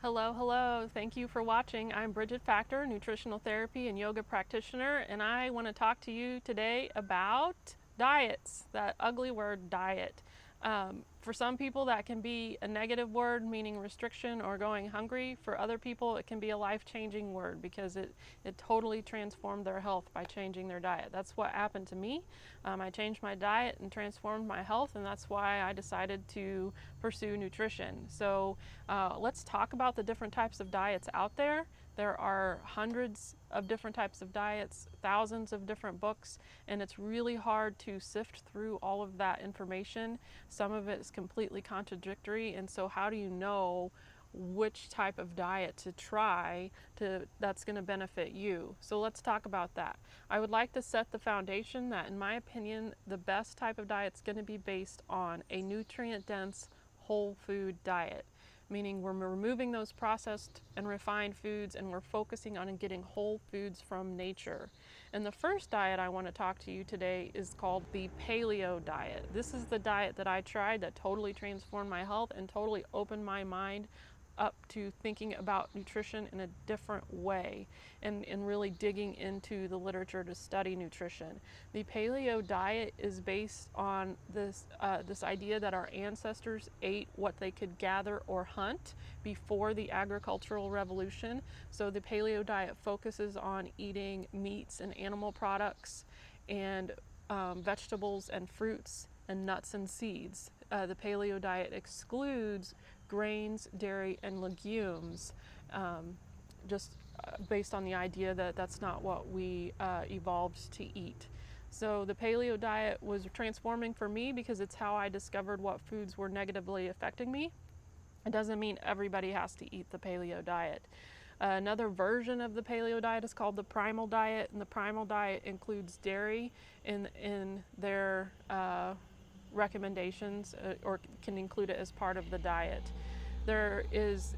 Hello, hello. Thank you for watching. I'm Bridget Factor, nutritional therapy and yoga practitioner, and I want to talk to you today about diets, that ugly word diet. For some people, that can be a negative word, meaning restriction or going hungry. For other people, it can be a life-changing word because it totally transformed their health by changing their diet. That's what happened to me. I changed my diet and transformed my health, and that's why I decided to pursue nutrition. So let's talk about the different types of diets out there. There are hundreds of different types of diets, thousands of different books, and it's really hard to sift through all of that information. Some of it is completely contradictory, and so how do you know which type of diet to try that's going to benefit you? So let's talk about that. I would like to set the foundation that, in my opinion, the best type of diet is going to be based on a nutrient-dense whole food diet, meaning we're removing those processed and refined foods and we're focusing on getting whole foods from nature. And the first diet I want to talk to you today is called the paleo diet. This is the diet that I tried that totally transformed my health and totally opened my mind up to thinking about nutrition in a different way and really digging into the literature to study nutrition. The paleo diet is based on this idea that our ancestors ate what they could gather or hunt before the agricultural revolution. So the paleo diet focuses on eating meats and animal products and vegetables and fruits and nuts and seeds. The paleo diet excludes grains, dairy, and legumes, just based on the idea that that's not what we evolved to eat. So the paleo diet was transforming for me because it's how I discovered what foods were negatively affecting me. It doesn't mean everybody has to eat the paleo diet. Another version of the paleo diet is called the primal diet, and the primal diet includes dairy in their recommendations, or can include it as part of the diet. There is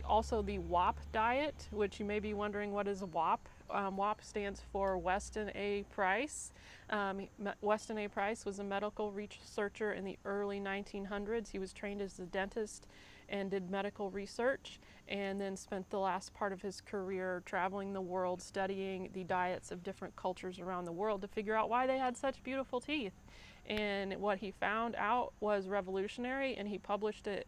also the WAP diet, which you may be wondering, what is WAP? WAP stands for Weston A. Price. Weston A. Price was a medical researcher in the early 1900s. He was trained as a dentist and did medical research, and then spent the last part of his career traveling the world studying the diets of different cultures around the world to figure out why they had such beautiful teeth. And what he found out was revolutionary, and he published it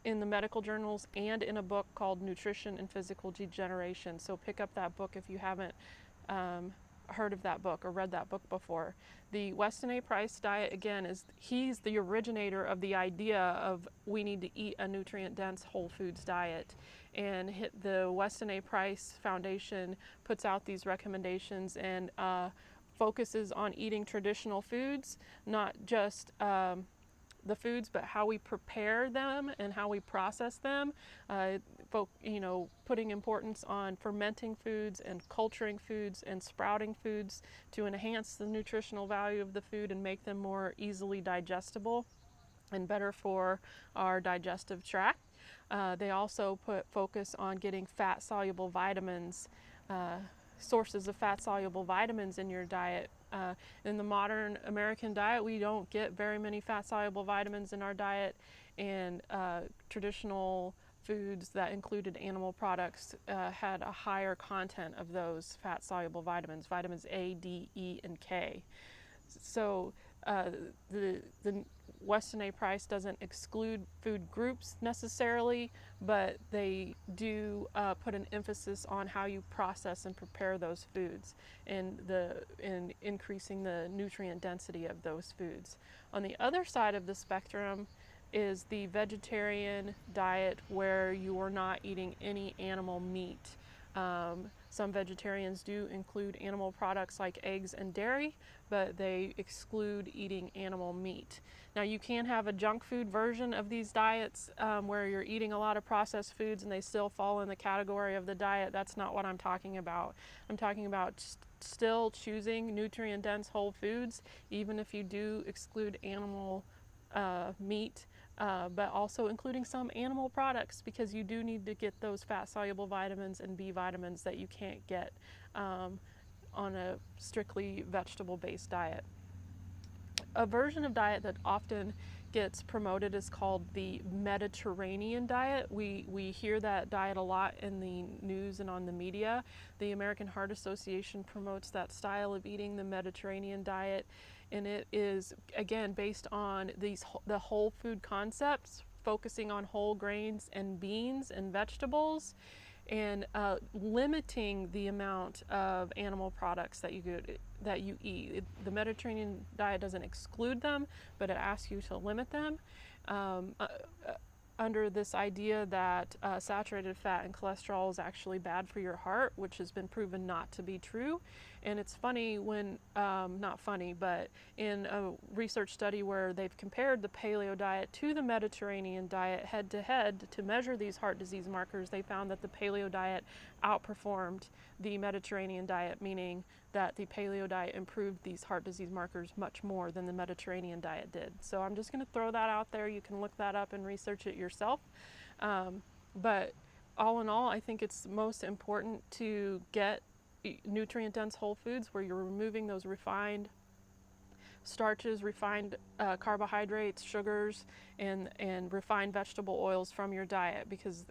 in the medical journals and in a book called Nutrition and Physical Degeneration. So pick up that book if you haven't heard of that book or read that book before. The Weston A. Price diet, again, he's the originator of the idea of we need to eat a nutrient-dense whole foods diet. And the Weston A. Price Foundation puts out these recommendations and focuses on eating traditional foods, not just the foods, but how we prepare them and how we process them. Putting importance on fermenting foods and culturing foods and sprouting foods to enhance the nutritional value of the food and make them more easily digestible and better for our digestive tract. They also put focus on getting fat-soluble vitamins, sources of fat-soluble vitamins in your diet. In the modern American diet, we don't get very many fat-soluble vitamins in our diet, and traditional foods that included animal products had a higher content of those fat-soluble vitamins, vitamins A, D, E, and K. So the Weston A. Price doesn't exclude food groups necessarily, but they do put an emphasis on how you process and prepare those foods and increasing the nutrient density of those foods. On the other side of the spectrum is the vegetarian diet, where you are not eating any animal meat. Some vegetarians do include animal products like eggs and dairy, but they exclude eating animal meat. Now, you can have a junk food version of these diets where you're eating a lot of processed foods and they still fall in the category of the diet. That's not what I'm talking about. I'm talking about still choosing nutrient-dense whole foods, even if you do exclude animal meat. But also including some animal products, because you do need to get those fat-soluble vitamins and B vitamins that you can't get on a strictly vegetable-based diet. A version of diet that often gets promoted is called the Mediterranean diet. We hear that diet a lot in the news and on the media. The American Heart Association promotes that style of eating, the Mediterranean diet, and it is again based on the whole food concepts, focusing on whole grains and beans and vegetables, and limiting the amount of animal products that you eat. The Mediterranean diet doesn't exclude them, but it asks you to limit them. Under this idea that saturated fat and cholesterol is actually bad for your heart, which has been proven not to be true. And it's funny when, not funny, but in a research study where they've compared the paleo diet to the Mediterranean diet head to head to measure these heart disease markers, they found that the paleo diet outperformed the Mediterranean diet, meaning that the paleo diet improved these heart disease markers much more than the Mediterranean diet did. So I'm just going to throw that out there. You can look that up and research it yourself. But all in all, I think it's most important to get nutrient-dense whole foods where you're removing those refined starches, refined carbohydrates, sugars, and refined vegetable oils from your diet, because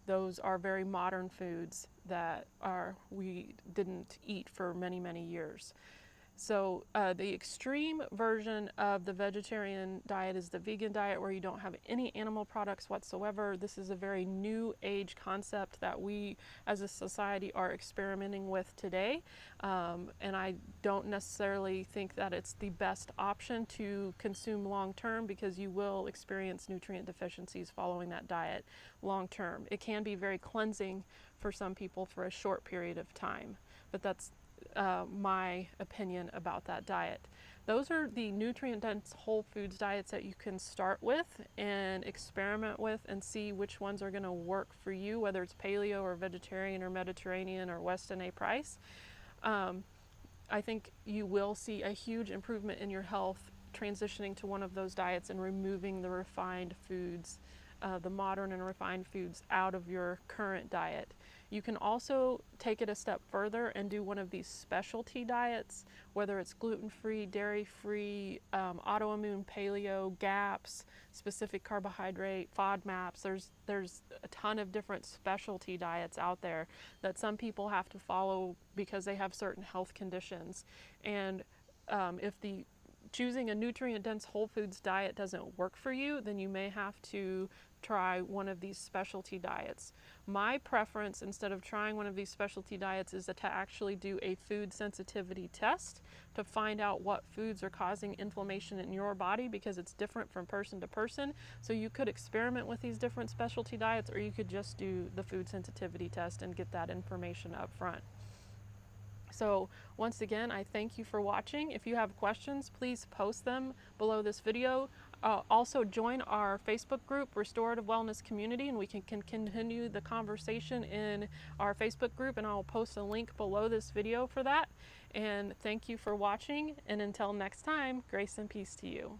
those are very modern foods that we didn't eat for many, many years. So the extreme version of the vegetarian diet is the vegan diet, where you don't have any animal products whatsoever. This is a very new age concept that we as a society are experimenting with today. And I don't necessarily think that it's the best option to consume long term, because you will experience nutrient deficiencies following that diet long term. It can be very cleansing for some people for a short period of time, but that's my opinion about that diet. Those are the nutrient-dense whole foods diets that you can start with and experiment with and see which ones are going to work for you, whether it's paleo or vegetarian or Mediterranean or Weston A. Price. I think you will see a huge improvement in your health transitioning to one of those diets and removing the refined foods, the modern and refined foods, out of your current diet. You can also take it a step further and do one of these specialty diets, whether it's gluten-free, dairy-free, autoimmune paleo, GAPS, specific carbohydrate, FODMAPs. There's a ton of different specialty diets out there that some people have to follow because they have certain health conditions. And if choosing a nutrient-dense whole foods diet doesn't work for you, then you may have to try one of these specialty diets. My preference, instead of trying one of these specialty diets, is to actually do a food sensitivity test to find out what foods are causing inflammation in your body, because it's different from person to person. So you could experiment with these different specialty diets, or you could just do the food sensitivity test and get that information up front. So once again, I thank you for watching. If you have questions, please post them below this video. Also join our Facebook group, Restorative Wellness Community, and we can continue the conversation in our Facebook group, and I'll post a link below this video for that. And thank you for watching, and until next time, grace and peace to you.